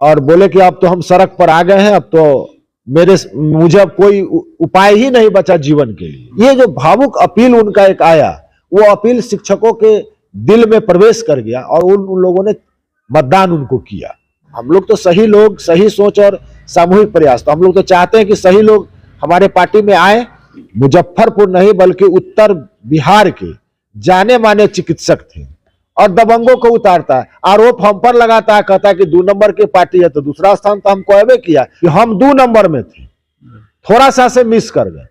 और बोले कि अब तो हम सड़क पर आ गए हैं, अब तो मुझे अब कोई उपाय ही नहीं बचा जीवन के लिए। ये जो भावुक अपील उनका एक आया, वो अपील शिक्षकों के दिल में प्रवेश कर गया और उन लोगों ने मतदान उनको किया। हम लोग तो सही लोग, सही सोच और सामूहिक प्रयास, तो हम लोग तो चाहते हैं कि सही लोग हमारे पार्टी में आए। मुजफ्फरपुर नहीं बल्कि उत्तर बिहार के जाने माने चिकित्सक थे और दबंगों को उतारता है, आरोप हम पर लगाता है, कहता है कि 2 नंबर की पार्टी है। तो दूसरा स्थान तो हमको अवे किया कि हम 2 नंबर में थे, थोड़ा सा से मिस कर गए।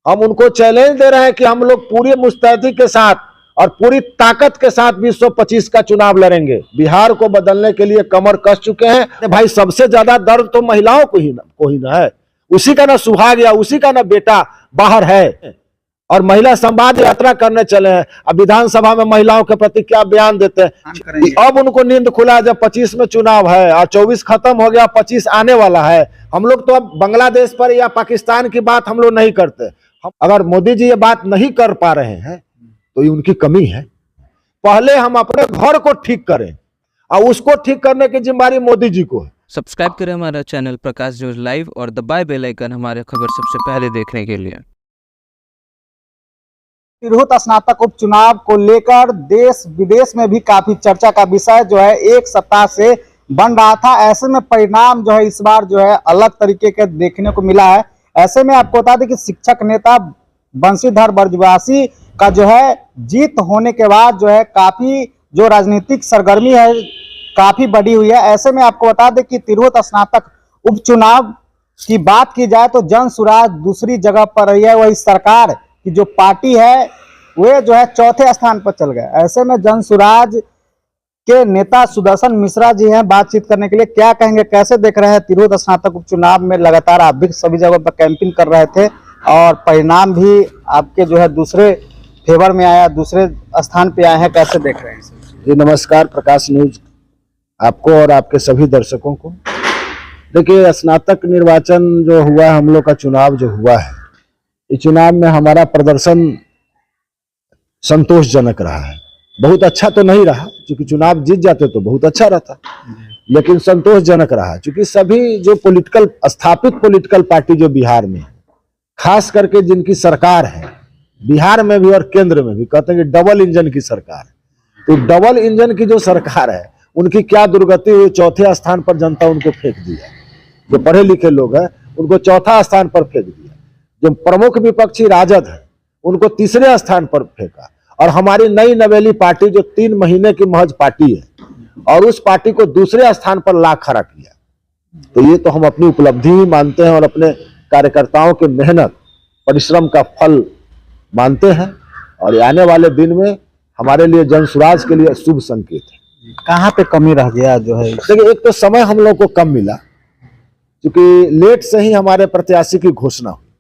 हम उनको चैलेंज दे रहे हैं कि हम लोग पूरी मुस्तैदी के साथ और पूरी ताकत के साथ 2025 का चुनाव लड़ेंगे। बिहार को बदलने के लिए कमर कस चुके हैं। भाई सबसे ज्यादा दर्द तो महिलाओं को ही ना है, उसी का ना सुहाग या उसी का ना बेटा बाहर है और महिला संवाद यात्रा करने चले हैं। अब विधानसभा में महिलाओं के प्रति क्या बयान देते हैं। अब उनको नींद खुला जब 25 में चुनाव है और 24 खत्म हो गया, 25 आने वाला है। हम लोग तो अब बांग्लादेश पर या पाकिस्तान की बात हम लोग नहीं करते। अगर मोदी जी ये बात नहीं कर पा रहे हैं तो ये उनकी कमी है। पहले हम अपने घर को ठीक करें और उसको ठीक करने की जिम्मेदारी मोदी जी को है। सब्सक्राइब करें हमारा चैनल प्रकाश न्यूज लाइव और दबाए बेल आइकन हमारे खबर सबसे पहले देखने के लिए। तिरहुत स्नातक उपचुनाव को लेकर देश विदेश में भी काफी चर्चा का विषय जो है एक सप्ताह से बन रहा था। ऐसे में परिणाम जो है इस बार जो है अलग तरीके के देखने को मिला है। ऐसे में आपको बता दें कि शिक्षक नेता बंशीधर ब्रजवासी का जो है जीत होने के बाद जो है काफी जो राजनीतिक सरगर्मी है काफी बढ़ी हुई है। ऐसे में आपको बता दें कि तिरहुत स्नातक उपचुनाव की बात की जाए तो जन सुराज दूसरी जगह पर रही है। वही सरकार की जो पार्टी है वे जो है चौथे स्थान पर चल गए। ऐसे में जन सुराज के नेता सुदर्शन मिश्रा जी हैं बातचीत करने के लिए। क्या कहेंगे, कैसे देख रहे हैं तिरहुत स्नातक उपचुनाव में लगातार आप भी सभी जगह पर कैंपिंग कर रहे थे और परिणाम भी आपके जो है दूसरे फेवर में आया, दूसरे स्थान पे आए हैं, कैसे देख रहे हैं? जी नमस्कार प्रकाश न्यूज आपको और आपके सभी दर्शकों को। देखिए स्नातक निर्वाचन जो हुआ है, हम लोग का चुनाव जो हुआ है, इस चुनाव में हमारा प्रदर्शन संतोषजनक रहा है। बहुत अच्छा तो नहीं रहा, क्योंकि चुनाव जीत जाते तो बहुत अच्छा रहता, लेकिन संतोषजनक रहा। क्योंकि सभी जो स्थापित पॉलिटिकल पार्टी जो बिहार में, खास करके जिनकी सरकार है बिहार में भी और केंद्र में भी, कहते हैं कि डबल इंजन की सरकार, तो डबल इंजन की जो सरकार है उनकी क्या दुर्गति हुई। चौथे स्थान पर जनता उनको फेंक दिया। जो पढ़े लिखे लोग हैं उनको चौथा स्थान पर फेंक दिया। जो प्रमुख विपक्षी राजद है उनको तीसरे स्थान पर फेंका और हमारी नई नवेली पार्टी जो 3 महीने की महज पार्टी है और उस पार्टी को दूसरे स्थान पर ला खड़ा किया। तो ये तो हम अपनी उपलब्धि ही मानते हैं और अपने कार्यकर्ताओं की मेहनत परिश्रम का फल मानते हैं और आने वाले दिन में हमारे लिए जन सुराज के लिए शुभ संकेत है। कहाँ पे कमी रह गया जो है? देखिए एक तो समय हम लोग को कम मिला, क्योंकि लेट से ही हमारे प्रत्याशी की घोषणा हुई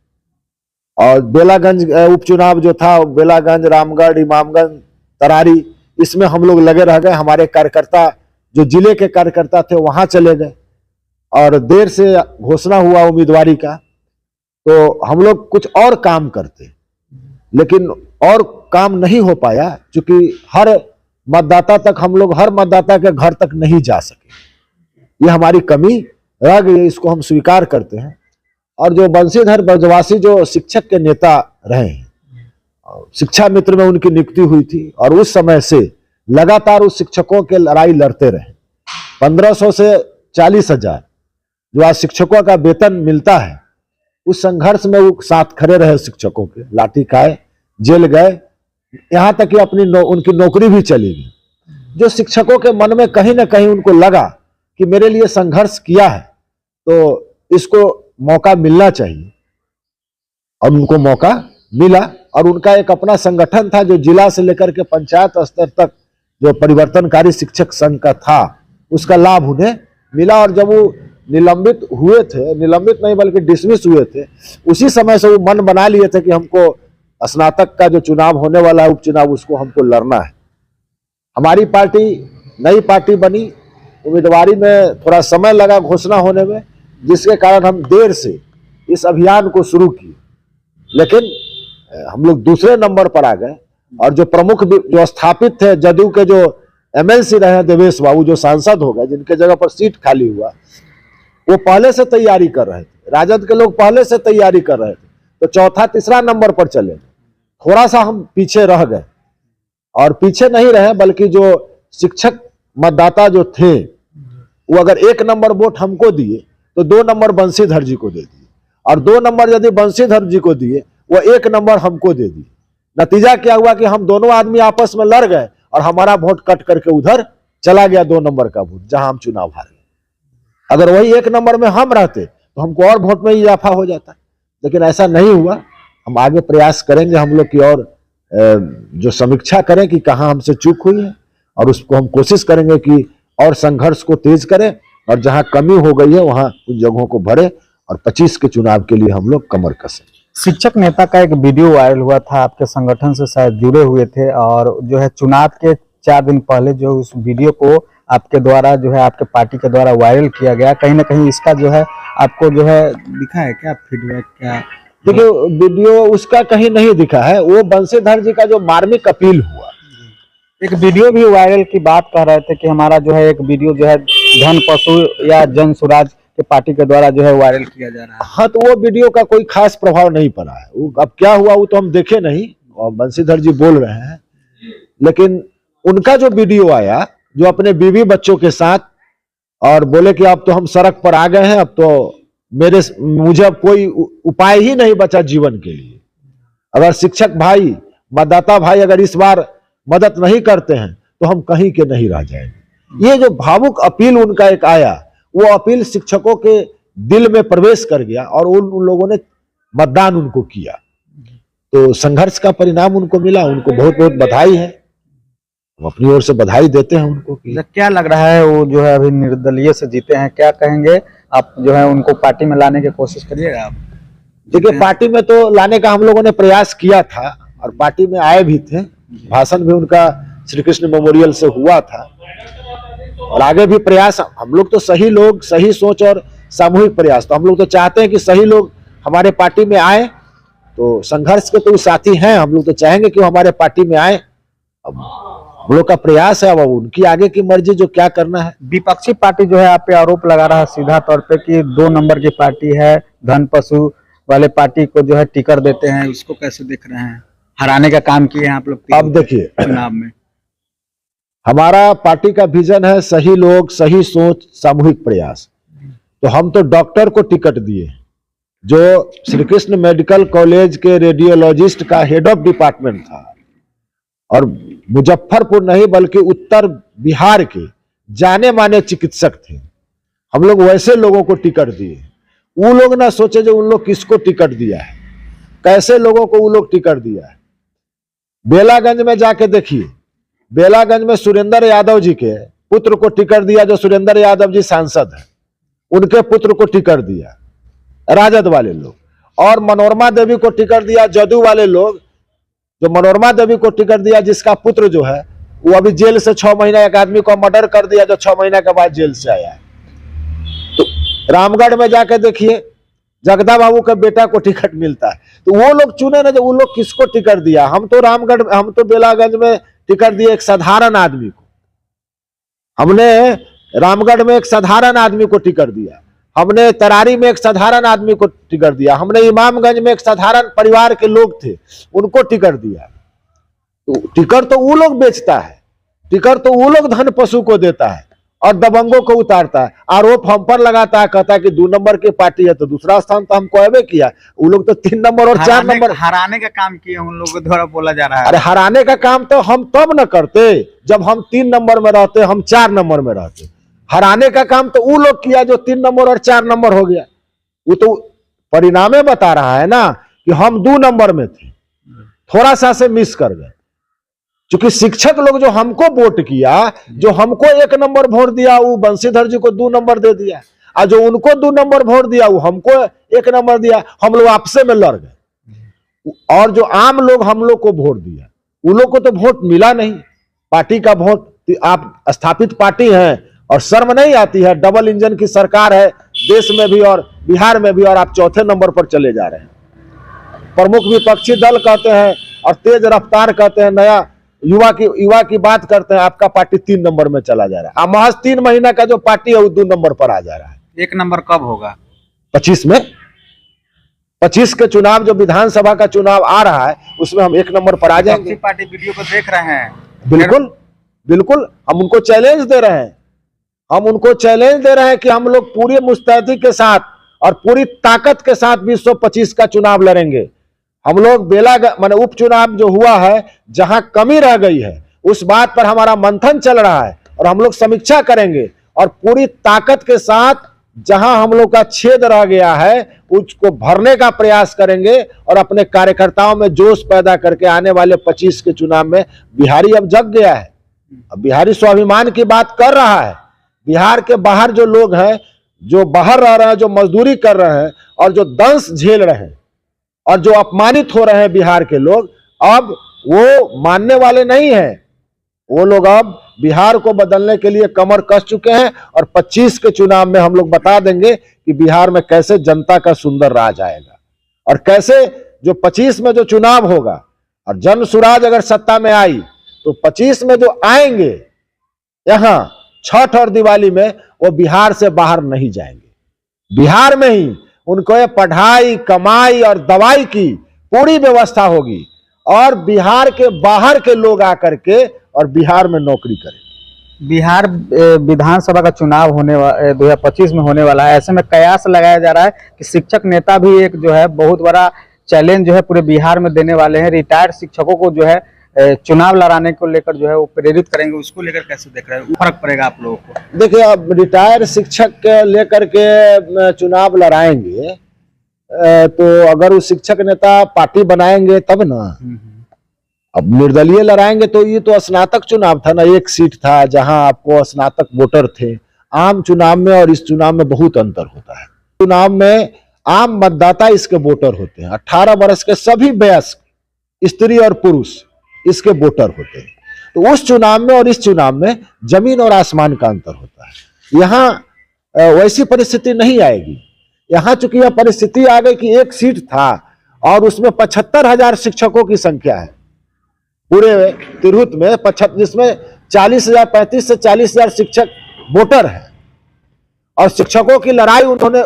और बेलागंज उपचुनाव जो था, बेलागंज, रामगढ़, इमामगंज, तरारी, इसमें हम लोग लगे रह गए। हमारे कार्यकर्ता जो जिले के कार्यकर्ता थे वहां चले गए और देर से घोषणा हुआ उम्मीदवारी का। तो हम लोग कुछ और काम करते, लेकिन और काम नहीं हो पाया, क्योंकि हर मतदाता तक हम लोग हर मतदाता के घर तक नहीं जा सके। ये हमारी कमी रह गई, इसको हम स्वीकार करते हैं। और जो बंशीधर ब्रजवासी जो शिक्षक के नेता रहे हैं, शिक्षा मित्र में उनकी नियुक्ति हुई थी और उस समय से लगातार उस शिक्षकों के लड़ाई लड़ते रहे। 1500 से 40,000 जो आज शिक्षकों का वेतन मिलता है, उस संघर्ष में वो साथ खड़े रहे शिक्षकों के, लाठी खाए, जेल गए, यहाँ तक कि उनकी नौकरी भी चली गई। जो शिक्षकों के मन में कहीं ना कहीं उनको लगा कि मेरे लिए संघर्ष किया है तो इसको मौका मिलना चाहिए, और उनको मौका मिला। और उनका एक अपना संगठन था जो जिला से लेकर के पंचायत स्तर तक जो परिवर्तनकारी शिक्षक संघ का था, उसका लाभ उन्हें मिला। और जब वो निलंबित हुए थे, निलंबित नहीं बल्कि डिसमिस हुए थे, उसी समय से वो मन बना लिए थे कि हमको स्नातक का जो चुनाव होने वाला है उपचुनाव, उसको हमको लड़ना है। हमारी पार्टी नई पार्टी बनी, उम्मीदवारी में थोड़ा समय लगा घोषणा होने में, जिसके कारण हम देर से इस अभियान को शुरू किए, लेकिन हम लोग दूसरे नंबर पर आ गए। और जो प्रमुख जो स्थापित थे जदयू के जो एमएलसी रहे हैं देवेश बाबू, जो सांसद हो गए, जिनके जगह पर सीट खाली हुआ, वो पहले से तैयारी कर रहे थे, राजद के लोग पहले से तैयारी कर रहे थे, तो चौथा तीसरा नंबर पर चले। थोड़ा सा हम पीछे रह गए, और पीछे नहीं रहे बल्कि जो शिक्षक मतदाता जो थे वो अगर 1 नंबर वोट हमको दिए तो 2 नंबर बंशीधर जी को दे दिए, और 2 नंबर यदि बंशीधर जी को दिए वो 1 नंबर हमको दे दिए। नतीजा क्या हुआ कि हम दोनों आदमी आपस में लड़ गए और हमारा वोट कट करके उधर चला गया 2 नंबर का वोट, जहां हम चुनाव हार गए। अगर वही 1 नंबर में हम रहते तो हमको और वोट में इजाफा हो जाता, लेकिन ऐसा नहीं हुआ। हम आगे प्रयास करेंगे, हम लोग की और जो समीक्षा करें कि कहाँ हमसे चूक हुई है, और उसको हम कोशिश करेंगे कि और संघर्ष को तेज करें, और जहां कमी हो गई है वहां उन जगहों को भरे, और 25 के चुनाव के लिए हम लोग कमर कसें। शिक्षक नेता का एक वीडियो वायरल हुआ था, आपके संगठन से शायद जुड़े हुए थे, और जो है चुनाव के 4 दिन पहले जो उस वीडियो को आपके द्वारा जो है आपके पार्टी के द्वारा वायरल किया गया, कहीं ना कहीं इसका जो है आपको जो है दिखा है क्या फीडबैक? क्या देखिए, वीडियो उसका कहीं नहीं दिखा है, वो बंशीधर जी का जो मार्मिक अपील हुआ, एक वीडियो भी वायरल की बात कर रहे थे कि हमारा जो है एक वीडियो जो है धन पशु या जन स्वराज के पार्टी के द्वारा जो है वायरल किया जा रहा है। हाँ, तो वो वीडियो का कोई खास प्रभाव नहीं पड़ा है। वो अब क्या हुआ वो तो हम देखे नहीं, और बंशीधर जी बोल रहे हैं, लेकिन उनका जो वीडियो आया जो अपने बीवी बच्चों के साथ, और बोले कि अब तो हम सड़क पर आ गए हैं, अब तो मुझे अब कोई उपाय ही नहीं बचा जीवन के लिए। अगर शिक्षक भाई, मतदाता भाई अगर इस बार मदद नहीं करते हैं तो हम कहीं के नहीं रह जाएंगे। ये जो भावुक अपील उनका एक आया, वो अपील शिक्षकों के दिल में प्रवेश कर गया, और उन लोगों ने मतदान उनको किया, तो संघर्ष का परिणाम उनको मिला। उनको बहुत बहुत बधाई है, हम अपनी ओर से बधाई देते हैं उनको। क्या लग रहा है, वो जो है अभी निर्दलीय से जीते हैं, क्या कहेंगे आप? जो है उनको पार्टी में लाने की कोशिश करिएगा आप? देखिए, पार्टी में तो लाने का हम लोगों ने प्रयास किया था, और पार्टी में आए भी थे, भाषण भी उनका श्री कृष्ण मेमोरियल से हुआ था, और आगे भी प्रयास। हम लोग तो सही लोग, सही सोच और सामूहिक प्रयास, तो हम लोग तो चाहते हैं कि सही लोग हमारे पार्टी में आए। तो संघर्ष के तो साथी हैं, हम लोग तो चाहेंगे कि वो हमारे पार्टी में आए। अब हम लोग का प्रयास है, अब उनकी आगे की मर्जी, जो क्या करना है। विपक्षी पार्टी जो है आप पे आरोप लगा रहा है सीधा तौर पे कि 2 नंबर की पार्टी है, धन पशु वाले पार्टी को जो है टिकट देते हैं, उसको कैसे देख रहे हैं? हराने का काम किए हैं आप लोग अब देखिए, चुनाव में हमारा पार्टी का विजन है सही लोग, सही सोच, सामूहिक प्रयास। तो हम तो डॉक्टर को टिकट दिए, जो श्री कृष्ण मेडिकल कॉलेज के रेडियोलॉजिस्ट का हेड ऑफ डिपार्टमेंट था, और मुजफ्फरपुर नहीं बल्कि उत्तर बिहार के जाने माने चिकित्सक थे। हम लोग वैसे लोगों को टिकट दिए। वो लोग ना सोचे जो उन लोग किसको टिकट दिया है, कैसे लोगों को वो लोग टिकट दिया है। बेलागंज में जाके देखिए, बेलागंज में सुरेंद्र यादव जी के पुत्र को टिकट दिया, जो सुरेंद्र यादव जी सांसद है, उनके पुत्र को टिकट दिया राजद वाले लोग, और मनोरमा देवी को टिकट दिया जदयू वाले लोग। जो मनोरमा देवी को टिकट दिया, जिसका पुत्र जो है वो अभी जेल से 6 महीना, एक आदमी को मर्डर कर दिया जो 6 महीना के बाद जेल से आया है। तो रामगढ़ में जाके देखिए, जगदा बाबू के बेटा को टिकट मिलता है। तो वो लोग चुने ना, जो वो लोग किसको टिकट दिया। हम तो बेलागंज में टिकट दिए एक साधारण आदमी को। हमने रामगढ़ में एक साधारण आदमी को टिकट दिया, हमने तरारी में एक साधारण आदमी को टिकट दिया, हमने इमामगंज में एक साधारण परिवार के लोग थे उनको टिकट दिया। तो टिकट तो वो लोग बेचता है, टिकट तो वो लोग धन पशु को देता है और दबंगों को उतारता है। आरोप हम पर लगाता है, कहता है कि 2 नंबर की पार्टी है, तो दूसरा स्थान तो हमको अबे किया। वो लोग तो 3 नंबर और 4 नंबर हराने का काम किए उन लोगों के द्वारा बोला जा रहा है। अरे हराने का काम तो हम तब न करते जब हम 3 नंबर में रहते, हम 4 नंबर में रहते। हराने का काम तो वो लोग किया जो 3 नंबर और 4 नंबर हो गया। वो तो परिणामे बता रहा है ना कि हम 2 नंबर में थे, थोड़ा सा से मिस कर गए। क्योंकि शिक्षक लोग जो हमको वोट किया, जो हमको 1 नंबर वोट दिया, वो बंशीधर जी को 2 नंबर दे दिया, और जो उनको 2 नंबर वोट दिया वो हमको 1 नंबर दिया। हम लोग आपसे में लड़ गए, और जो आम लोग हम लोग को वोट दिया, उन लोग को तो वोट मिला नहीं। पार्टी का वोट, आप स्थापित पार्टी हैं और शर्म नहीं आती है? डबल इंजन की सरकार है देश में भी और बिहार में भी, और आप 4थे नंबर पर चले जा रहे हैं। प्रमुख विपक्षी दल कहते हैं और तेज रफ्तार कहते हैं, नया युवा की बात करते हैं, आपका पार्टी 3 नंबर में चला जा रहा है। महज 3 महीना का जो पार्टी है वो 2 नंबर पर आ जा रहा है। 1 नंबर कब होगा? 25 में, 25 के चुनाव जो विधानसभा का चुनाव आ रहा है उसमें हम 1 नंबर पर आ जाएंगे। पार्टी वीडियो को देख रहे हैं। बिल्कुल बिल्कुल, हम उनको चैलेंज दे रहे हैं, हम उनको चैलेंज दे रहे हैं कि हम लोग पूरी मुस्तैदी के साथ और पूरी ताकत के साथ 2025 का चुनाव लड़ेंगे। हम लोग माने उपचुनाव जो हुआ है, जहां कमी रह गई है उस बात पर हमारा मंथन चल रहा है और हम लोग समीक्षा करेंगे और पूरी ताकत के साथ जहां हम लोग का छेद रह गया है उसको भरने का प्रयास करेंगे और अपने कार्यकर्ताओं में जोश पैदा करके आने वाले 25 के चुनाव में बिहारी अब जग गया है। अब बिहारी स्वाभिमान की बात कर रहा है। बिहार के बाहर जो लोग हैं, जो बाहर रह रहे हैं, जो मजदूरी कर रहे हैं और जो दंश झेल रहे हैं और जो अपमानित हो रहे हैं बिहार के लोग, अब वो मानने वाले नहीं हैं। वो लोग अब बिहार को बदलने के लिए कमर कस चुके हैं और 25 के चुनाव में हम लोग बता देंगे कि बिहार में कैसे जनता का सुंदर राज आएगा और कैसे जो 25 में जो चुनाव होगा और जन सुराज अगर सत्ता में आई तो 25 में जो आएंगे यहां छठ और दिवाली में, वो बिहार से बाहर नहीं जाएंगे। बिहार में ही उनको ये पढ़ाई, कमाई और दवाई की पूरी व्यवस्था होगी और बिहार के बाहर के लोग आकर के और बिहार में नौकरी करेंगे। बिहार विधानसभा का चुनाव 2025 में होने वाला है। ऐसे में कयास लगाया जा रहा है कि शिक्षक नेता भी एक जो है बहुत बड़ा चैलेंज जो है पूरे बिहार में देने वाले हैं। रिटायर्ड शिक्षकों को जो है चुनाव लड़ाने को लेकर जो है वो प्रेरित करेंगे। उसको लेकर कैसे देख रहे हैं, फर्क पड़ेगा आप लोगों को? देखिए, अब रिटायर्ड शिक्षक के लेकर के चुनाव लड़ाएंगे तो अगर वो शिक्षक नेता पार्टी बनाएंगे तब ना। अब निर्दलीय लड़ाएंगे तो ये तो स्नातक चुनाव था ना, 1 सीट था जहां आपको स्नातक वोटर थे। आम चुनाव में और इस चुनाव में बहुत अंतर होता है। चुनाव में आम मतदाता इसके वोटर होते हैं, 18 वर्ष के सभी वयस्क स्त्री और पुरुष इसके वोटर होते हैं। तो उस चुनाव में और इस चुनाव में जमीन और आसमान का अंतर होता है। यहाँ वैसी परिस्थिति नहीं आएगी। यहाँ चूंकि यह परिस्थिति आ गई कि 1 सीट था और उसमें 75,000 शिक्षकों की संख्या है पूरे तिरहुत में, जिसमें 40,000, 35 से 40,000 शिक्षक वोटर हैं और शिक्षकों की लड़ाई उन्होंने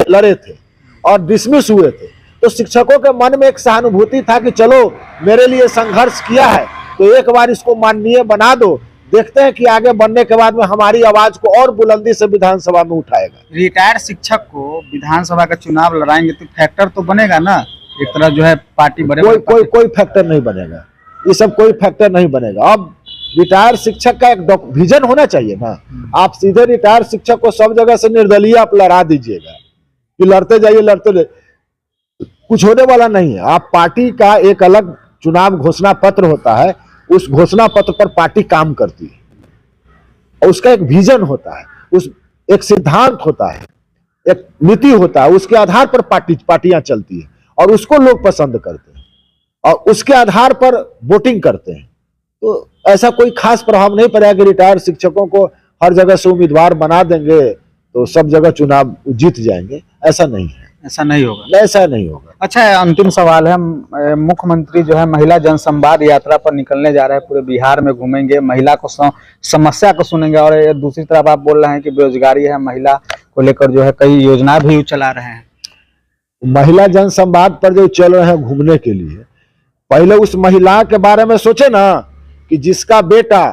लड़े थे और डिसमिस हुए थे। तो शिक्षकों के मन में एक सहानुभूति था कि चलो मेरे लिए संघर्ष किया है तो एक बार इसको माननीय बना दो, देखते हैं कि आगे बढ़ने के बाद में हमारी आवाज को और बुलंदी से विधानसभा में उठाएगा। रिटायर्ड शिक्षक को विधानसभा का चुनाव लड़ाएंगे तो फैक्टर तो बनेगा ना, एक तरह जो है पार्टी बने। कोई फैक्टर नहीं बनेगा, ये सब कोई फैक्टर नहीं बनेगा। अब रिटायर्ड शिक्षक का एक विजन होना चाहिए ना। आप सीधे रिटायर्ड शिक्षक को सब जगह से निर्दलीय आप लड़ा दीजिएगा कि लड़ते जाइए लड़ते जाइए, कुछ होने वाला नहीं है। आप पार्टी का एक अलग चुनाव घोषणा पत्र होता है, उस घोषणा पत्र पर पार्टी काम करती है और उसका एक विजन होता है, उस एक सिद्धांत होता है, एक नीति होता है, उसके आधार पर पार्टियां चलती है और उसको लोग पसंद करते हैं और उसके आधार पर वोटिंग करते हैं। तो ऐसा कोई खास प्रभाव नहीं पड़ेगा कि रिटायर्ड शिक्षकों को हर जगह से उम्मीदवार बना देंगे तो सब जगह चुनाव जीत जाएंगे, ऐसा नहीं है। ऐसा नहीं होगा, ऐसा नहीं होगा। अच्छा, अंतिम सवाल है। मुख्यमंत्री जो है महिला जनसंवाद यात्रा पर निकलने जा रहे हैं, पूरे बिहार में घूमेंगे, महिला को समस्या को सुनेंगे और दूसरी तरफ आप बोल रहे हैं कि बेरोजगारी है, महिला को लेकर जो है कई योजना भी चला रहे हैं। महिला जनसंवाद पर जो चल रहे हैं घूमने के लिए, पहले उस महिला के बारे में सोचे ना कि जिसका बेटा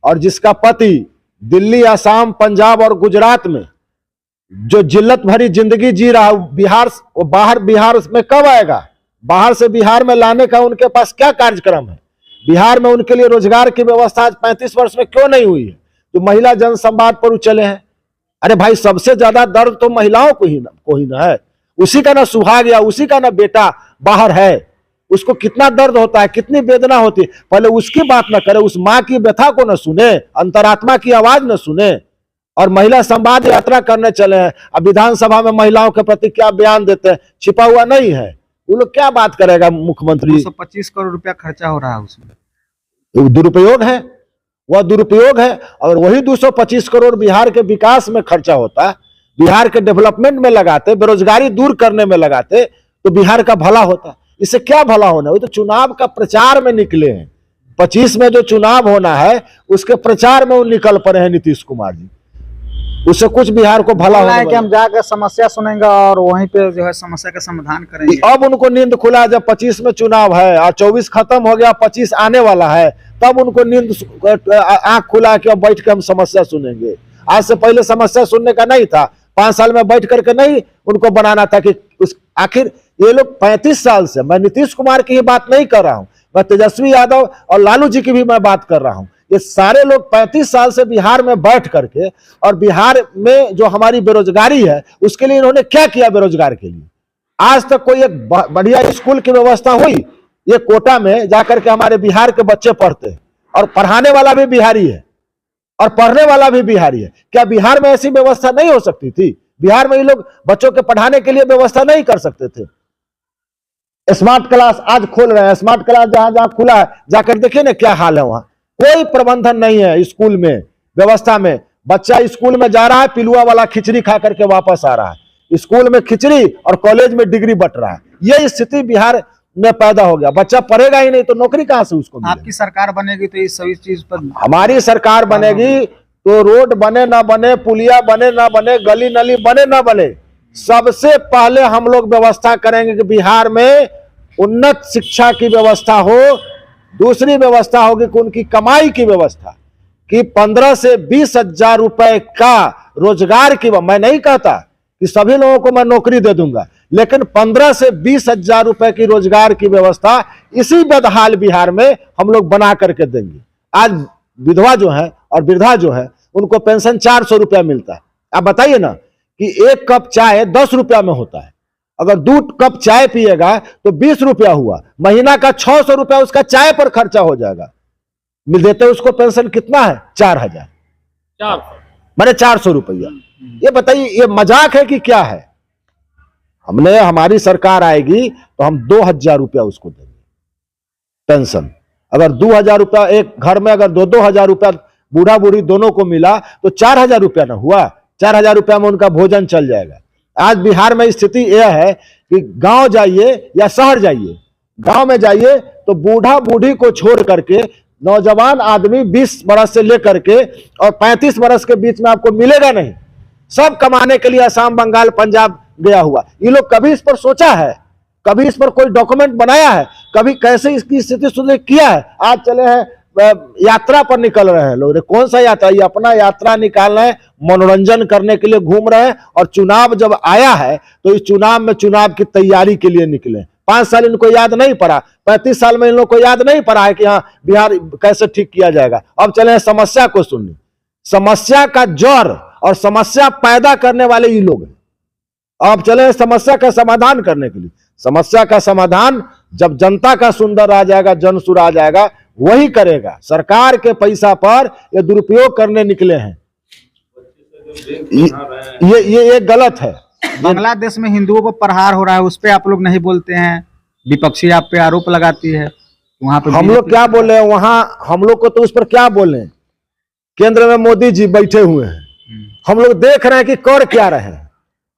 और जिसका पति दिल्ली, असम, पंजाब और गुजरात में जो जिल्लत भरी जिंदगी जी रहा, बिहार वो बाहर बिहार में कब आएगा? बाहर से बिहार में लाने का उनके पास क्या कार्यक्रम है? बिहार में उनके लिए रोजगार की व्यवस्था आज 35 वर्ष में क्यों नहीं हुई है? तो महिला जनसंवाद पर चले हैं। अरे भाई, सबसे ज्यादा दर्द तो महिलाओं को ही ना है। उसी का ना सुहाग या उसी का ना बेटा बाहर है, उसको कितना दर्द होता है, कितनी वेदना होती है। पहले उसकी बात ना करे, उस माँ की व्यथा को ना सुने, अंतरात्मा की आवाज ना सुने और महिला संवाद यात्रा करने चले हैं। अब विधानसभा में महिलाओं के प्रति क्या बयान देते हैं, छिपा हुआ नहीं है। वो लोग क्या बात करेगा मुख्यमंत्री? 225 करोड़ रुपया खर्चा हो रहा है उसमें, दुरुपयोग है, वह दुरुपयोग है। और वही 225 करोड़ बिहार के विकास में खर्चा होता, बिहार के डेवलपमेंट में लगाते, बेरोजगारी दूर करने में लगाते तो बिहार का भला होता। इससे क्या भला होना? वो तो चुनाव का प्रचार में निकले हैं, 25 में जो चुनाव होना है उसके प्रचार में वो निकल पड़े हैं नीतीश कुमार जी। उससे कुछ बिहार को भला बोला होने है कि वाला हम जाकर समस्या सुनेंगे और वहीं पे जो है समस्या का समाधान करेंगे। अब उनको नींद खुला, जब 25 में चुनाव है और 24 खत्म हो गया, 25 आने वाला है, तब उनको नींद आंख खुला कि अब बैठ के हम समस्या सुनेंगे। आज से पहले समस्या सुनने का नहीं था, 5 साल में बैठ करके नहीं उनको बनाना था कि उस आखिर ये लोग 35 साल से, मैं नीतीश कुमार की ही बात नहीं कर रहा हूं, मैं तेजस्वी यादव और लालू जी की भी मैं बात कर रहा हूं। ये सारे लोग 35 साल से बिहार में बैठ करके, और बिहार में जो हमारी बेरोजगारी है उसके लिए इन्होंने क्या किया बेरोजगार के लिए? आज तक कोई एक बढ़िया स्कूल की व्यवस्था हुई? ये कोटा में जाकर के हमारे बिहार के बच्चे पढ़ते हैं और पढ़ाने वाला भी बिहारी है और पढ़ने वाला भी बिहारी है। क्या बिहार में ऐसी व्यवस्था नहीं हो सकती थी? बिहार में ये लोग बच्चों के पढ़ाने के लिए व्यवस्था नहीं कर सकते थे? स्मार्ट क्लास आज खोल रहे हैं, स्मार्ट क्लास जहां जहां खुला है जाकर देखिए ना क्या हाल है। वहां कोई प्रबंधन नहीं है स्कूल में, व्यवस्था में। बच्चा स्कूल में जा रहा है, पिलुआ वाला खिचड़ी खा करके वापस आ रहा है। स्कूल में खिचड़ी और कॉलेज में डिग्री बट रहा है। यह स्थिति बिहार में पैदा हो गया। बच्चा पढ़ेगा ही नहीं तो नौकरी कहां से उसको मिलेगी? आपकी सरकार बनेगी तो इस सभी चीज पर हमारी सरकार बनेगी तो रोड बने ना बने, पुलिया बने ना बने, गली नली बने ना बने, सबसे पहले हम लोग व्यवस्था करेंगे कि बिहार में उन्नत शिक्षा की व्यवस्था हो। दूसरी व्यवस्था होगी कि उनकी कमाई की व्यवस्था, कि 15 से 20 हजार रुपए का रोजगार की। मैं नहीं कहता कि सभी लोगों को मैं नौकरी दे दूंगा, लेकिन 15 से 20 हजार रुपए की रोजगार की व्यवस्था इसी बदहाल बिहार में हम लोग बना करके देंगे। आज विधवा जो है और वृद्धा जो है उनको पेंशन 400 रुपया मिलता है। आप बताइए ना कि एक कप चाय 10 रुपया में होता है। अगर 2 कप चाय पिएगा तो 20 रुपया हुआ, महीना का 600 रुपया उसका चाय पर खर्चा हो जाएगा। मिल देते उसको पेंशन कितना है? 4000, माने 400 रुपया। ये बताइए ये मजाक है कि क्या है? हमने, हमारी सरकार आएगी तो हम 2000 रुपया उसको देंगे पेंशन। अगर 2000 रुपया एक घर में, अगर 2-2 रुपया बूढ़ा बूढ़ी दोनों को मिला तो 4000 रुपया ना हुआ? 4000 रुपया में उनका भोजन चल जाएगा। आज बिहार में स्थिति यह है कि गांव जाइए या शहर जाइए, गांव में जाइए तो बूढ़ा बूढ़ी को छोड़ करके नौजवान आदमी 20 बरस से लेकर के और 35 बरस के बीच में आपको मिलेगा नहीं। सब कमाने के लिए असम, बंगाल, पंजाब गया हुआ। ये लोग कभी इस पर सोचा है? कभी इस पर कोई डॉक्यूमेंट बनाया है? कभी कैसे इसकी स्थिति सुधार किया है? आज चले हैं यात्रा पर निकल रहे हैं लोग। कौन सा यात्रा? ये अपना यात्रा निकाल रहे हैं, मनोरंजन करने के लिए घूम रहे हैं। और चुनाव जब आया है तो इस चुनाव में चुनाव की तैयारी के लिए निकले। 5 साल इनको याद नहीं पड़ा, 35 साल में इन लोग को याद नहीं पड़ा है कि हाँ बिहार कैसे ठीक किया जाएगा। अब चले समस्या को सुनने। समस्या का जड़ और समस्या पैदा करने वाले ये लोग हैं। अब चले समस्या का समाधान करने के लिए। समस्या का समाधान जब जनता का सुंदर आ जाएगा, जनसुर आ जाएगा, वही करेगा। सरकार के पैसा पर ये दुरुपयोग करने निकले हैं। ये गलत है। बांग्लादेश में हिंदुओं पर प्रहार हो रहा है, उस पे आप लोग नहीं बोलते हैं, विपक्षी आप पे आरोप लगाती है। वहां पे हम लोग क्या बोले? वहां हम लोग को तो उस पर क्या बोले? केंद्र में मोदी जी बैठे हुए हैं, हम लोग देख रहे हैं कि कर क्या रहे हैं।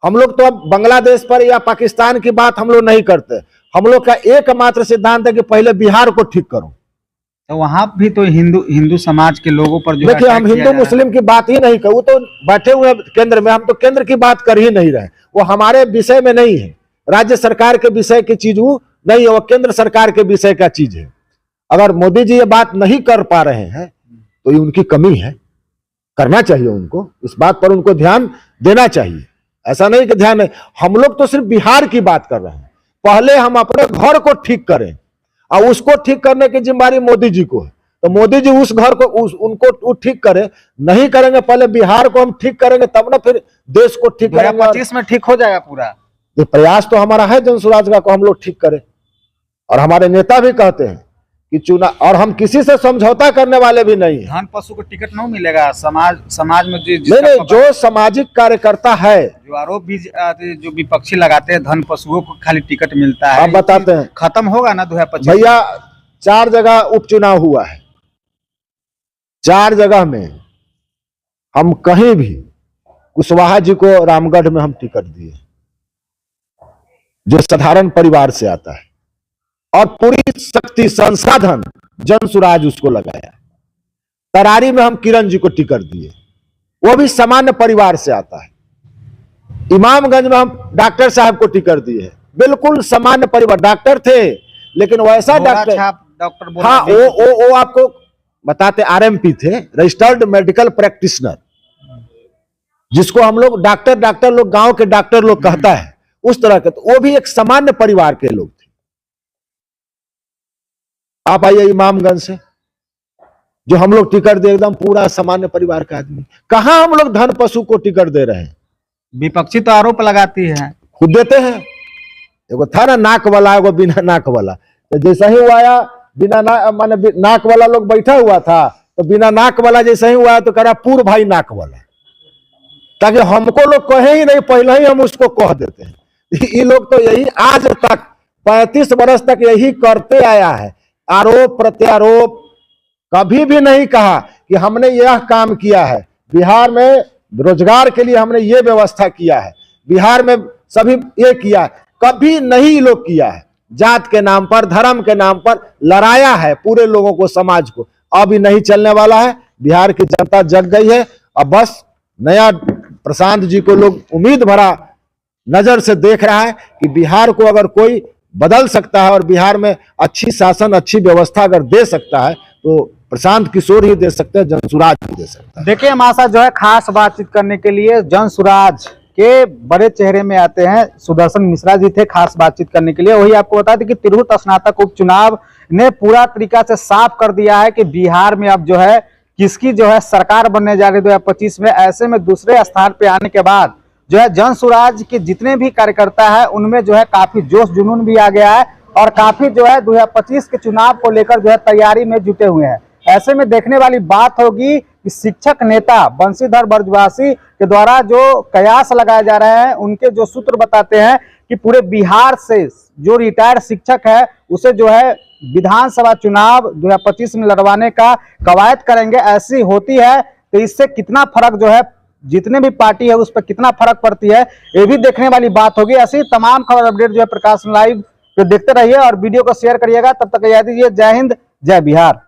हम लोग तो अब बांग्लादेश पर या पाकिस्तान की बात हम लोग नहीं करते। हम लोग का एकमात्र सिद्धांत है कि पहले बिहार को ठीक करो। तो वहां भी तो हिंदू समाज के लोगों पर जो देखिए, हम हिंदू मुस्लिम की बात ही नहीं कर, वो तो बैठे हुए केंद्र में, हम तो केंद्र की बात कर ही नहीं रहे। वो हमारे विषय में नहीं है, राज्य सरकार के विषय की चीज वो नहीं है, वो केंद्र सरकार के विषय का चीज है। अगर मोदी जी ये बात नहीं कर पा रहे हैं तो ये उनकी कमी है। करना चाहिए उनको, इस बात पर उनको ध्यान देना चाहिए। ऐसा नहीं कि ध्यान है। हम लोग तो सिर्फ बिहार की बात कर रहे हैं। पहले हम अपने घर को ठीक करें और उसको ठीक करने की जिम्मेदारी मोदी जी को है। तो मोदी जी उस घर को उनको ठीक करे, नहीं करेंगे। पहले बिहार को हम ठीक करेंगे तब ना फिर देश को ठीक करेंगे। 2025 में ठीक हो जाएगा पूरा। ये प्रयास तो हमारा है जनसुराज का को हम लोग ठीक करें। और हमारे नेता भी कहते हैं कि चुनाव, और हम किसी से समझौता करने वाले भी नहीं है। धन पशु को टिकट नहीं मिलेगा समाज में नहीं, जो सामाजिक कार्यकर्ता है, जो आरोप भी जो विपक्षी लगाते हैं धन पशुओं को खाली टिकट मिलता है, आप बताते हैं खत्म होगा ना 2025? भैया 4 जगह उपचुनाव हुआ है, 4 जगह में हम कहीं भी कुशवाहा जी को रामगढ़ में हम टिकट दिए, जो साधारण परिवार से आता है। और पूरी शक्ति संसाधन जनसुराज उसको लगाया। तरारी में हम किरण जी को टिकट दिए, वो भी सामान्य परिवार से आता है। इमामगंज में हम डॉक्टर साहब को टिकट दिए हैं, बिल्कुल सामान्य परिवार, डॉक्टर थे लेकिन वैसा डॉक्टर, डॉक्टर हाँ वो आपको बताते, आरएमपी थे, रजिस्टर्ड मेडिकल प्रैक्टिशनर, जिसको हम लोग डॉक्टर लोग, गांव के डॉक्टर लोग कहता है, उस तरह के। तो वो भी एक सामान्य परिवार के लोग थे। आप आइए इमामगंज से, जो हम लोग टिकट दे, एकदम पूरा सामान्य परिवार का आदमी। कहां हम लोग धन पशु को टिकट दे रहे हैं? विपक्षी तो आरोप लगाती है, खुद देते हैं। एगो था ना नाक वाला, एगो बिना नाक वाला, तो जैसा ही वो आया बिना माने नाक वाला लोग बैठा हुआ था, तो बिना नाक वाला जैसा ही हुआ तो कह रहा पूर्व भाई नाक वाला, ताकि हमको लोग कहे ही नहीं, पहले ही हम उसको कह देते हैं। ये लोग तो यही आज तक 35 वर्ष तक यही करते आया है, आरोप प्रत्यारोप। कभी भी नहीं कहा कि हमने यह काम किया है, बिहार में रोजगार के लिए हमने ये व्यवस्था किया है, बिहार में सभी ये किया है, कभी नहीं लोग किया है। जात के नाम पर, धर्म के नाम पर लड़ाया है पूरे लोगों को, समाज को। अब ही नहीं चलने वाला है। बिहार की जनता जग गई है। अब बस नया प्रशांत जी को लोग उम्मीद भरा नजर से देख रहा है कि बिहार को अगर कोई बदल सकता है और बिहार में अच्छी शासन, अच्छी व्यवस्था अगर दे सकता है तो प्रशांत किशोर ही दे सकते हैं, जनसुराज ही दे सकता है। देखिए हमारे साथ जो है खास बातचीत करने के लिए जनसुराज के बड़े चेहरे में आते हैं सुदर्शन मिश्रा जी थे खास बातचीत करने के लिए। वही आपको बता दें कि तिरहुत स्नातक उपचुनाव ने पूरा तरीका से साफ कर दिया है कि बिहार में अब जो है किसकी जो है सरकार बनने जा रही है 2025 में। ऐसे में दूसरे स्थान पे आने के बाद जो है जनसुराज के जितने भी कार्यकर्ता है उनमें जो है काफी जोश जुनून भी आ गया है और काफी जो है 2025 के चुनाव को लेकर जो है तैयारी में जुटे हुए हैं। ऐसे में देखने वाली बात होगी कि शिक्षक नेता बंशीधर ब्रजवासी के द्वारा जो कयास लगाए जा रहे हैं, उनके जो सूत्र बताते हैं कि पूरे बिहार से जो रिटायर्ड शिक्षक है उसे जो है विधानसभा चुनाव 2025 में लड़वाने का कवायद करेंगे। ऐसी होती है तो इससे कितना फर्क जो है जितने भी पार्टी है उस पर कितना फर्क पड़ती है, ये भी देखने वाली बात होगी। ऐसी तमाम खबर अपडेट जो है प्रकाश लाइव पे देखते रहिए और वीडियो को शेयर करिएगा। तब तक याद दीजिए, जय हिंद, जय बिहार।